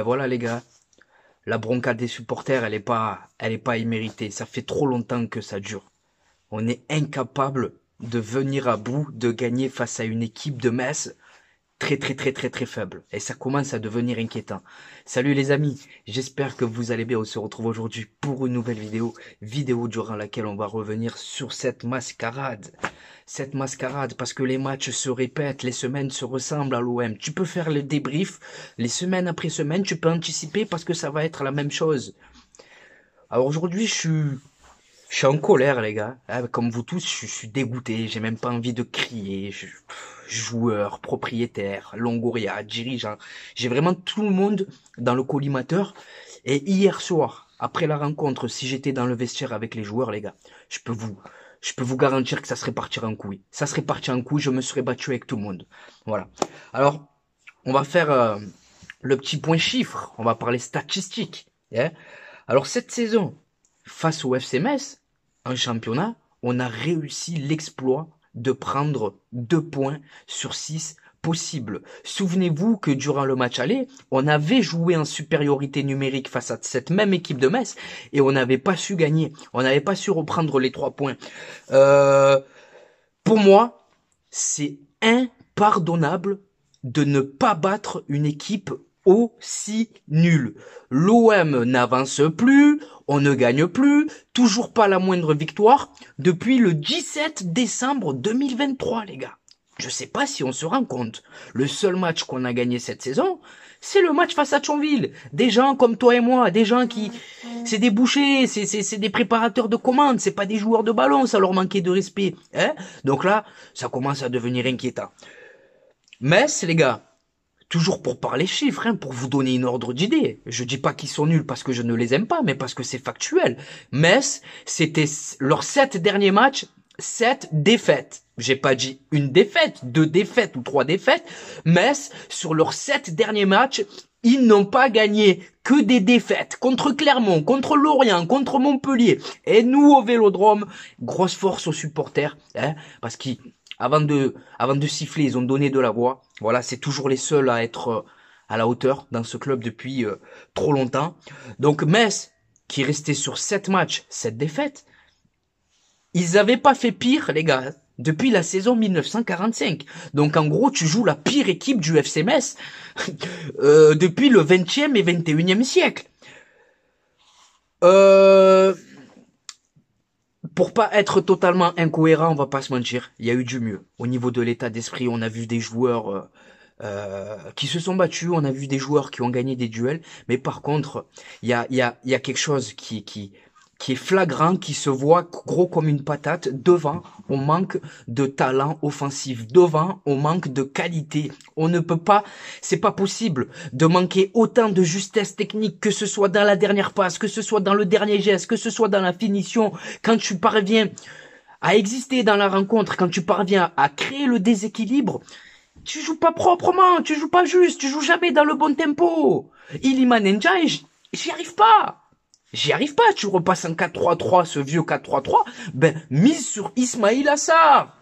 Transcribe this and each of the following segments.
Ben voilà les gars, la bronca des supporters, elle est pas imméritée. Ça fait trop longtemps que ça dure. On est incapable de venir à bout, de gagner face à une équipe de Metz très faible. Et ça commence à devenir inquiétant. Salut les amis, j'espère que vous allez bien. On se retrouve aujourd'hui pour une nouvelle vidéo durant laquelle on va revenir sur cette mascarade. Cette mascarade, parce que les matchs se répètent, les semaines se ressemblent à l'OM. Tu peux faire le débrief, les semaines après semaine, tu peux anticiper parce que ça va être la même chose. Alors aujourd'hui, je suis en colère, les gars. Comme vous tous, je suis dégoûté. J'ai même pas envie de crier. Joueur, propriétaire, Longoria, dirigeant. J'ai vraiment tout le monde dans le collimateur. Et hier soir, après la rencontre, si j'étais dans le vestiaire avec les joueurs, les gars, je peux vous garantir que ça serait parti en couille. Ça serait parti en couille. Je me serais battu avec tout le monde. Voilà. Alors, on va faire le petit point chiffre. On va parler statistiques. Yeah. Alors cette saison, face au FC Metz, en championnat, on a réussi l'exploit de prendre 2 points sur 6 possibles. Souvenez-vous que durant le match aller, on avait joué en supériorité numérique face à cette même équipe de Metz et on n'avait pas su gagner. On n'avait pas su reprendre les 3 points. Pour moi, c'est impardonnable de ne pas battre une équipe aussi nulle. L'OM n'avance plus, on ne gagne plus, toujours pas la moindre victoire depuis le 17 décembre 2023, les gars. Je sais pas si on se rend compte. Le seul match qu'on a gagné cette saison, c'est le match face à Thionville. Des gens comme toi et moi, des gens qui, c'est des bouchers, c'est des préparateurs de commandes, c'est pas des joueurs de ballon, ça leur manquait de respect, hein. Donc là, ça commence à devenir inquiétant. Metz, les gars, toujours pour parler chiffres, hein, pour vous donner une ordre d'idée. Je dis pas qu'ils sont nuls parce que je ne les aime pas, mais parce que c'est factuel. Metz, c'était leurs 7 derniers matchs, 7 défaites. J'ai pas dit une défaite, 2 défaites ou 3 défaites. Metz, sur leurs 7 derniers matchs, ils n'ont pas gagné que des défaites contre Clermont, contre Lorient, contre Montpellier. Et nous, au Vélodrome, grosse force aux supporters, hein, parce qu'ils avant de siffler, ils ont donné de la voix. Voilà, c'est toujours les seuls à être à la hauteur dans ce club depuis trop longtemps. Donc Metz, qui restait sur 7 matchs, 7 défaites, ils avaient pas fait pire, les gars, depuis la saison 1945. Donc en gros, tu joues la pire équipe du FC Metz depuis le 20e et 21e siècle. Pour pas être totalement incohérent, on va pas se mentir, il y a eu du mieux. Au niveau de l'état d'esprit, on a vu des joueurs qui se sont battus, on a vu des joueurs qui ont gagné des duels, mais par contre, il y a quelque chose qui est flagrant, qui se voit gros comme une patate. Devant, on manque de talent offensif. Devant, on manque de qualité. On ne peut pas, c'est pas possible de manquer autant de justesse technique, que ce soit dans la dernière passe, que ce soit dans le dernier geste, que ce soit dans la finition. Quand tu parviens à exister dans la rencontre, quand tu parviens à créer le déséquilibre, tu joues pas proprement, tu joues pas juste, tu joues jamais dans le bon tempo. Iliman Ndiaye, j'y arrive pas. J'y arrive pas, tu repasses en 4-3-3, ce vieux 4-3-3, ben, mise sur Ismaïla Sarr.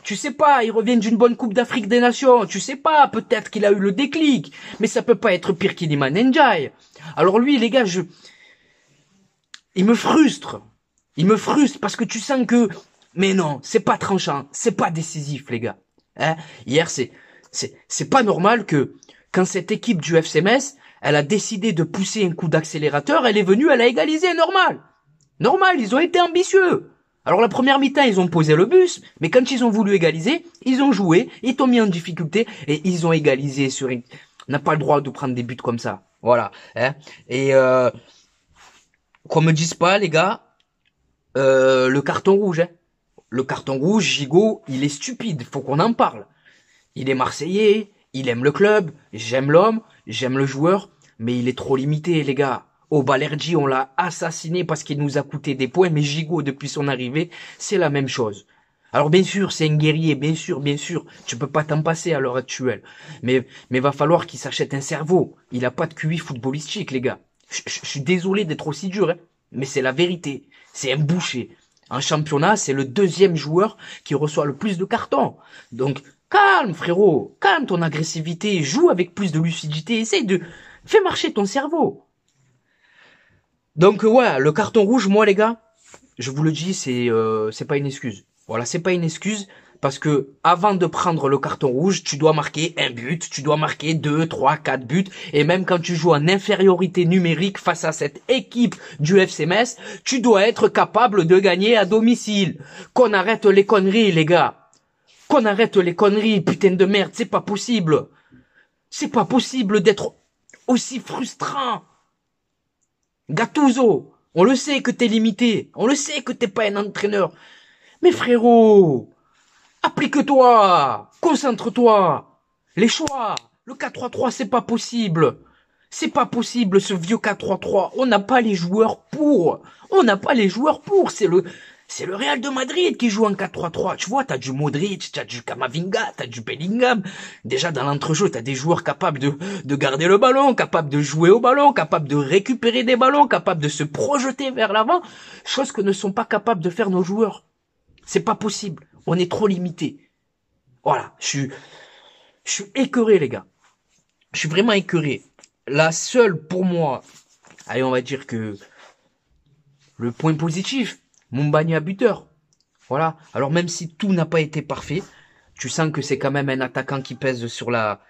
Tu sais pas, il revient d'une bonne Coupe d'Afrique des Nations, tu sais pas, peut-être qu'il a eu le déclic, mais ça peut pas être pire qu'Iliman Ndiaye. Alors lui, les gars, il me frustre. Il me frustre parce que tu sens que, mais non, c'est pas tranchant, c'est pas décisif, les gars. Hein? Hier, c'est pas normal que, quand cette équipe du FC Metz, elle a décidé de pousser un coup d'accélérateur, elle est venue, elle a égalisé, normal. Normal, ils ont été ambitieux. Alors la première mi-temps, ils ont posé le bus, mais quand ils ont voulu égaliser, ils ont joué, ils t'ont mis en difficulté, et ils ont égalisé sur une... On n'a pas le droit de prendre des buts comme ça. Voilà. Hein. Et qu'on me dise pas, les gars, le carton rouge. Hein. Le carton rouge, Gigot, il est stupide, faut qu'on en parle. Il est marseillais, il aime le club, j'aime l'homme, j'aime le joueur, mais il est trop limité, les gars. Au Balerdi, on l'a assassiné parce qu'il nous a coûté des points, mais Gigot, depuis son arrivée, c'est la même chose. Alors bien sûr, c'est un guerrier, bien sûr, tu peux pas t'en passer à l'heure actuelle. Mais va falloir qu'il s'achète un cerveau. Il a pas de QI footballistique, les gars. Je suis désolé d'être aussi dur, hein, mais c'est la vérité. C'est un boucher. En championnat, c'est le 2e joueur qui reçoit le plus de cartons. Donc, calme, frérot. Calme ton agressivité. Joue avec plus de lucidité. Essaye Fais marcher ton cerveau. Donc ouais, le carton rouge, moi les gars, je vous le dis, c'est pas une excuse. Voilà, c'est pas une excuse parce que avant de prendre le carton rouge, tu dois marquer un but, tu dois marquer 2, 3, 4 buts et même quand tu joues en infériorité numérique face à cette équipe du FC Metz, tu dois être capable de gagner à domicile. Qu'on arrête les conneries les gars. Qu'on arrête les conneries, putain de merde, c'est pas possible. C'est pas possible d'être aussi frustrant. Gattuso, on le sait que t'es limité, on le sait que t'es pas un entraîneur. Mais frérot, applique-toi, concentre-toi. Les choix, le 4-3-3, c'est pas possible. C'est pas possible ce vieux 4-3-3. On n'a pas les joueurs pour. On n'a pas les joueurs pour. C'est le Real de Madrid qui joue en 4-3-3. Tu vois, t'as du Modric, t'as du Camavinga, t'as du Bellingham. Déjà, dans l'entrejeu, t'as des joueurs capables de garder le ballon, capables de jouer au ballon, capables de récupérer des ballons, capables de se projeter vers l'avant. Chose que ne sont pas capables de faire nos joueurs. C'est pas possible. On est trop limité. Voilà. Je suis écœuré, les gars. Je suis vraiment écœuré. La seule, pour moi, allez, on va dire que le point positif, Mumbagna buteur. Voilà. Alors même si tout n'a pas été parfait, tu sens que c'est quand même un attaquant qui pèse sur la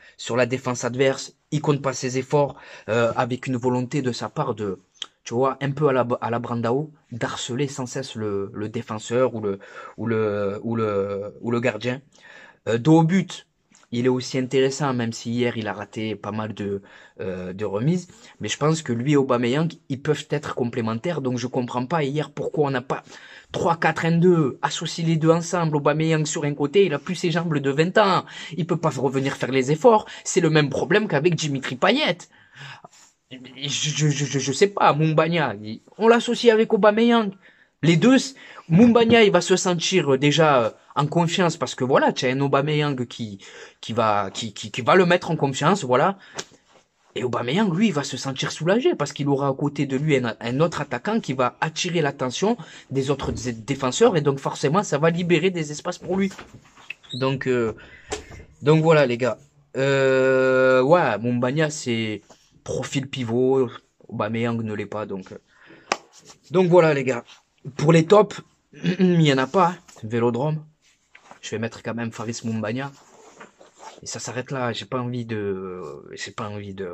défense adverse. Il compte pas ses efforts avec une volonté de sa part de, tu vois, un peu à la Brandao, d'harceler sans cesse le défenseur ou le gardien. Dos au but, il est aussi intéressant, même si hier il a raté pas mal de remises. Mais je pense que lui et Aubameyang, ils peuvent être complémentaires. Donc je comprends pas hier pourquoi on n'a pas 3-4-1-2, associer les deux ensemble. Aubameyang sur un côté, il a plus ses jambes de 20 ans. Il peut pas revenir faire les efforts. C'est le même problème qu'avec Dimitri Payet. Je sais pas, Mumbagna, on l'associe avec Aubameyang. Les deux, Mumbagna, il va se sentir déjà en confiance parce que voilà, tu as un Aubameyang qui va le mettre en confiance, voilà. Et Aubameyang, lui, il va se sentir soulagé parce qu'il aura à côté de lui un autre attaquant qui va attirer l'attention des autres défenseurs et donc forcément, ça va libérer des espaces pour lui. Donc voilà, les gars. Ouais, Mumbagna, c'est profil pivot. Aubameyang ne l'est pas, donc voilà, les gars. Pour les tops, il y en a pas. Vélodrome. Je vais mettre quand même Faris Mumbagna. Et ça s'arrête là. J'ai pas envie de,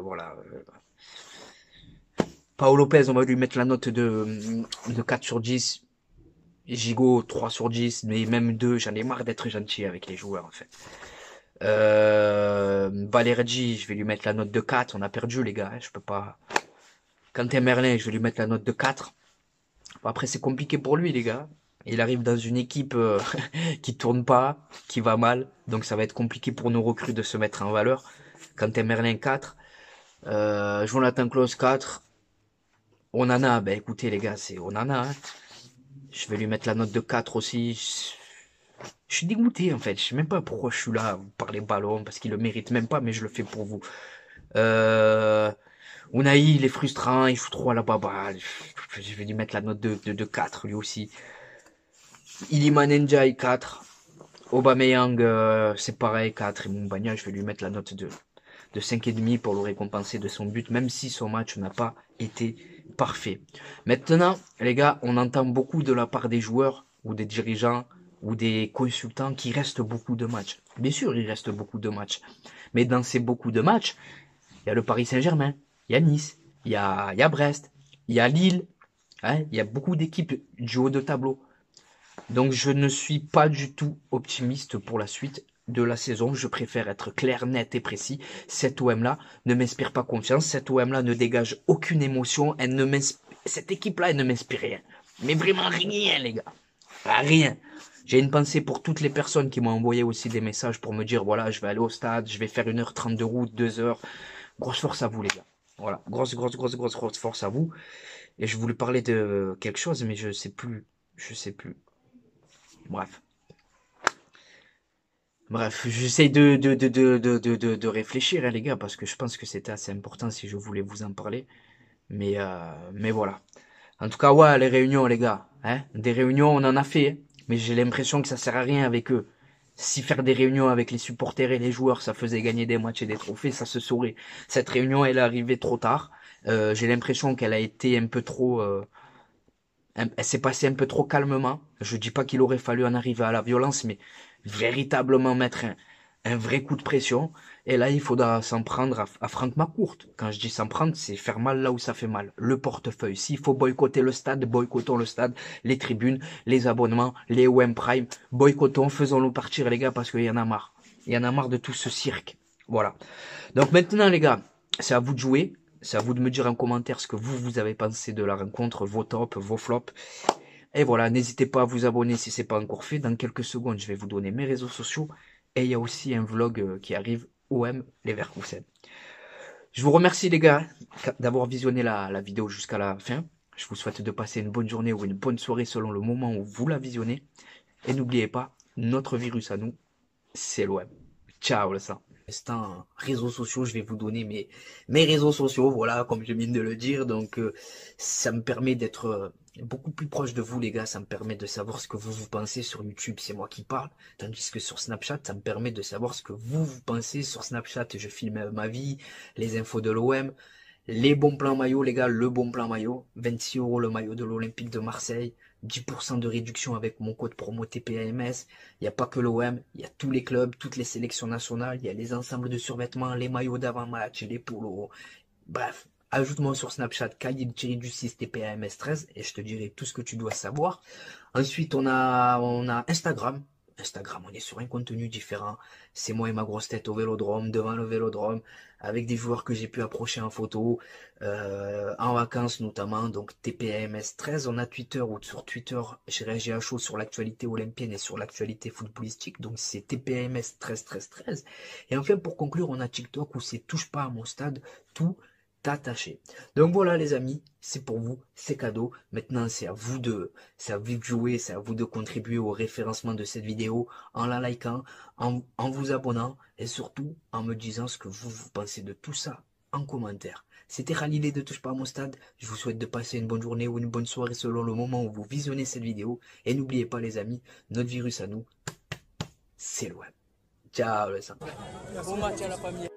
voilà. Paolo Lopez, on va lui mettre la note de 4 sur 10. Gigot, 3 sur 10. Mais même 2, j'en ai marre d'être gentil avec les joueurs, en fait. Balerji, je vais lui mettre la note de 4. On a perdu, les gars. Je peux pas. Quentin Merlin, je vais lui mettre la note de 4. Après, c'est compliqué pour lui, les gars. Il arrive dans une équipe qui tourne pas, qui va mal. Donc, ça va être compliqué pour nos recrues de se mettre en valeur. Quentin Merlin, 4. Jonathan Klaus, 4. Onana, ben écoutez, les gars, c'est Onana. Hein. Je vais lui mettre la note de 4 aussi. Je suis dégoûté, en fait. Je sais même pas pourquoi je suis là par les ballons, parce qu'il le mérite même pas, mais je le fais pour vous. Unai, il est frustrant, il fout trop à la baba. Je vais lui mettre la note de 4, lui aussi. Iliman Ndiaye, 4. Aubameyang, c'est pareil, 4. Et Mumbagna, je vais lui mettre la note de 5,5 pour le récompenser de son but, même si son match n'a pas été parfait. Maintenant, les gars, on entend beaucoup de la part des joueurs, ou des dirigeants, ou des consultants qui restent beaucoup de matchs. Bien sûr, il reste beaucoup de matchs. Mais dans ces beaucoup de matchs, il y a le Paris Saint-Germain, il y a Nice, il y a Brest, il y a Lille, hein, il y a beaucoup d'équipes du haut de tableau. Donc je ne suis pas du tout optimiste pour la suite de la saison. Je préfère être clair, net et précis. Cette OM-là ne m'inspire pas confiance. Cette OM-là ne dégage aucune émotion. Cette équipe-là, elle ne m'inspire rien. Mais vraiment rien, les gars. Rien. J'ai une pensée pour toutes les personnes qui m'ont envoyé aussi des messages pour me dire, voilà, je vais aller au stade, je vais faire 1h30 de route, 2 heures. Grosse force à vous, les gars. Voilà. Grosse force à vous. Et je voulais parler de quelque chose, mais je sais plus. Bref, j'essaie de réfléchir, hein, les gars, parce que je pense que c'était assez important si je voulais vous en parler. Mais voilà. En tout cas, ouais, les réunions, les gars. Hein, des réunions, on en a fait. Mais j'ai l'impression que ça sert à rien avec eux. Si faire des réunions avec les supporters et les joueurs, ça faisait gagner des matchs et des trophées, ça se saurait. Cette réunion, elle est arrivée trop tard. J'ai l'impression qu'elle a été un peu trop... elle s'est passée un peu trop calmement. Je dis pas qu'il aurait fallu en arriver à la violence, mais véritablement mettre un vrai coup de pression. Et là, il faudra s'en prendre à Franck McCourt. Quand je dis s'en prendre, c'est faire mal là où ça fait mal. Le portefeuille. S'il faut boycotter le stade, boycottons le stade, les tribunes, les abonnements, les OM Prime. Boycottons, faisons-le partir les gars parce qu'il y en a marre. Il y en a marre de tout ce cirque. Voilà. Donc maintenant les gars, c'est à vous de jouer. C'est à vous de me dire en commentaire ce que vous avez pensé de la rencontre, vos tops, vos flops. Et voilà, n'hésitez pas à vous abonner si c'est pas encore fait. Dans quelques secondes, je vais vous donner mes réseaux sociaux. Et il y a aussi un vlog qui arrive, OM Leverkusen. Je vous remercie les gars d'avoir visionné la vidéo jusqu'à la fin. Je vous souhaite de passer une bonne journée ou une bonne soirée selon le moment où vous la visionnez. Et n'oubliez pas, notre virus à nous, c'est l'OM. Ciao le sang. Instant réseaux sociaux, je vais vous donner mes réseaux sociaux, voilà, comme je viens de le dire. Donc ça me permet d'être beaucoup plus proche de vous les gars, ça me permet de savoir ce que vous pensez sur YouTube, c'est moi qui parle, tandis que sur Snapchat, ça me permet de savoir ce que vous pensez sur Snapchat. Je filme ma vie, les infos de l'OM, les bons plans maillot les gars, le bon plan maillot, 26 € le maillot de l'Olympique de Marseille, 10% de réduction avec mon code promo TPAMS. Il n'y a pas que l'OM, il y a tous les clubs, toutes les sélections nationales, il y a les ensembles de survêtements, les maillots d'avant-match, les polos. Bref, ajoute-moi sur Snapchat Khalil-du6 TPAMS 13 et je te dirai tout ce que tu dois savoir. Ensuite, on a Instagram. Instagram, on est sur un contenu différent. C'est moi et ma grosse tête au Vélodrome, devant le Vélodrome, avec des joueurs que j'ai pu approcher en photo, en vacances notamment, donc TPAMS 13. On a Twitter, où sur Twitter, j'ai réagi à chaud sur l'actualité olympienne et sur l'actualité footballistique, donc c'est TPAMS 13 13 13. Et enfin, pour conclure, on a TikTok, où c'est touche pas à mon stade, tout attaché. Donc voilà les amis, c'est pour vous, c'est cadeau. Maintenant c'est à vous de jouer, c'est à vous de contribuer au référencement de cette vidéo en la likant, en vous abonnant et surtout en me disant ce que vous pensez de tout ça en commentaire. C'était Khalilé de Touche pas à mon stade. Je vous souhaite de passer une bonne journée ou une bonne soirée selon le moment où vous visionnez cette vidéo. Et n'oubliez pas les amis, notre virus à nous, c'est l'OM. Ciao les amis. Bon match à la famille.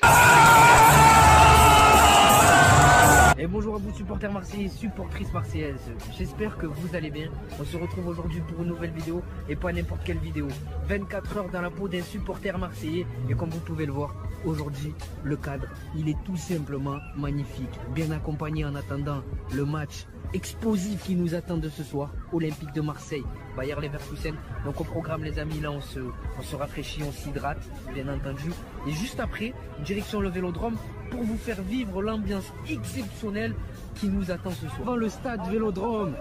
Et bonjour à vous supporters marseillais, supportrices marseillaises, j'espère que vous allez bien. On se retrouve aujourd'hui pour une nouvelle vidéo et pas n'importe quelle vidéo. 24 heures dans la peau d'un supporter marseillais et comme vous pouvez le voir, aujourd'hui le cadre il est tout simplement magnifique. Bien accompagné en attendant le match explosif qui nous attend de ce soir, Olympique de Marseille, Bayer Leverkusen. Donc au programme les amis, là on se rafraîchit, on s'hydrate bien entendu. Et juste après, direction le Vélodrome pour vous faire vivre l'ambiance exceptionnelle qui nous attend ce soir. Dans le stade Vélodrome,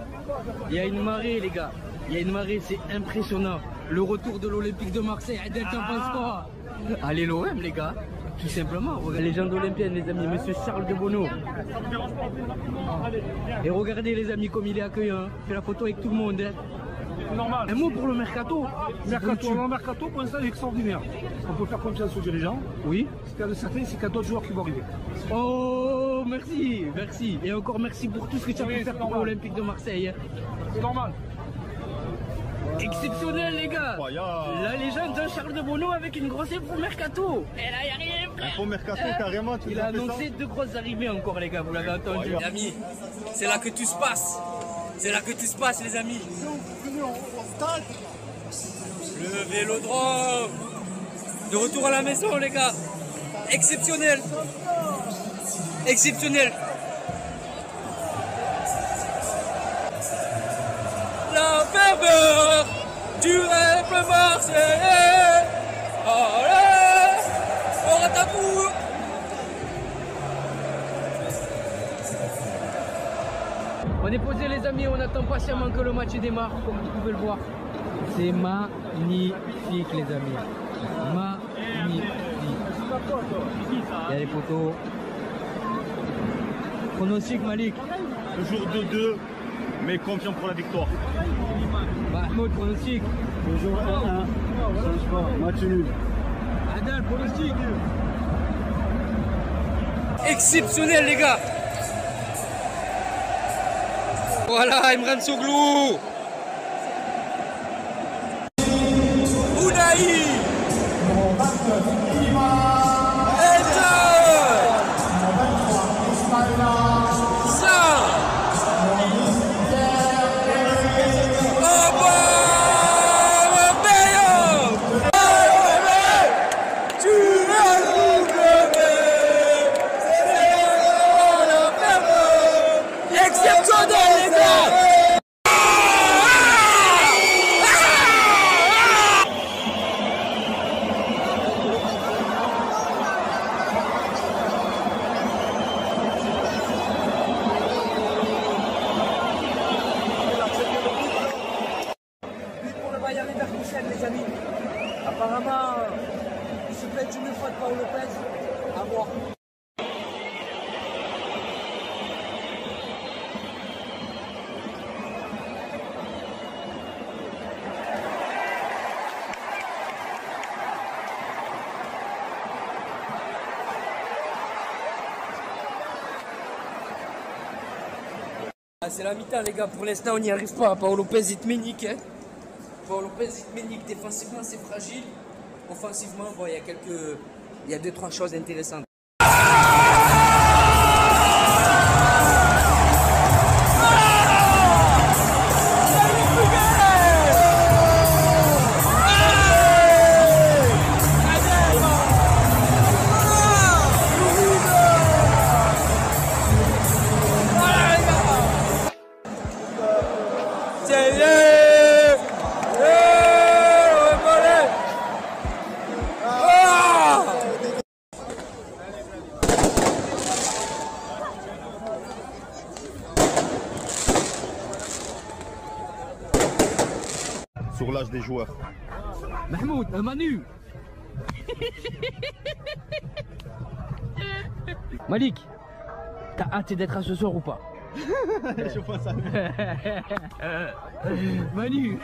il y a une marée les gars, il y a une marée, c'est impressionnant. Le retour de l'Olympique de Marseille, Adel, t'en penses quoi? Allez l'OM les gars, tout simplement. Regardez, légende olympienne les amis, monsieur Charles de Bonneau. Et regardez les amis comme il est accueillant, fait la photo avec tout le monde. Hein. Normal. Un mot pour le mercato. Le mercato pour l'instant est extraordinaire. On peut faire confiance aux dirigeants. Oui. Ce qu'il y a de certain, c'est qu'il y a d'autres joueurs qui vont arriver. Oh, merci, merci. Et encore merci pour tout ce que tu as pu faire pour l'Olympique de Marseille. C'est normal. Exceptionnel les gars. La légende de Charles de Bonneau avec une grosse info mercato. Et là, il n'y a rien. Info mercato carrément. Il a annoncé 2 grosses arrivées encore les gars, vous l'avez entendu. Les amis, c'est là que tout se passe. C'est là que tout se passe les amis. Le Vélodrome. De retour à la maison les gars. Exceptionnel. Exceptionnel. La ferveur du rêve marseillais. Allez, on ratapoue. On est posé les amis, on attend patiemment que le match démarre, comme vous pouvez le voir. C'est magnifique les amis. Magnifique. Il y a les poteaux. Pronostic Malik. Toujours 2-2, mais confiant pour la victoire. Mahmoud, pronostic. Toujours 1-1. Match nul. Adel, pronostic. Exceptionnel les gars. Voilà, Imran Soglou. Ounahi. de Paul Lopez, à voir. Ah, c'est la mi-temps les gars, pour l'instant on n'y arrive pas. Paul Lopez il te met nique, hein. Paul Lopez il te met nique. Défensivement c'est fragile. Offensivement, bon, il y a 2-3 choses intéressantes. Sur l'âge des joueurs. Mahmoud, Manu. Malik, t'as hâte d'être à ce soir ou pas? Je vois ça. Manu.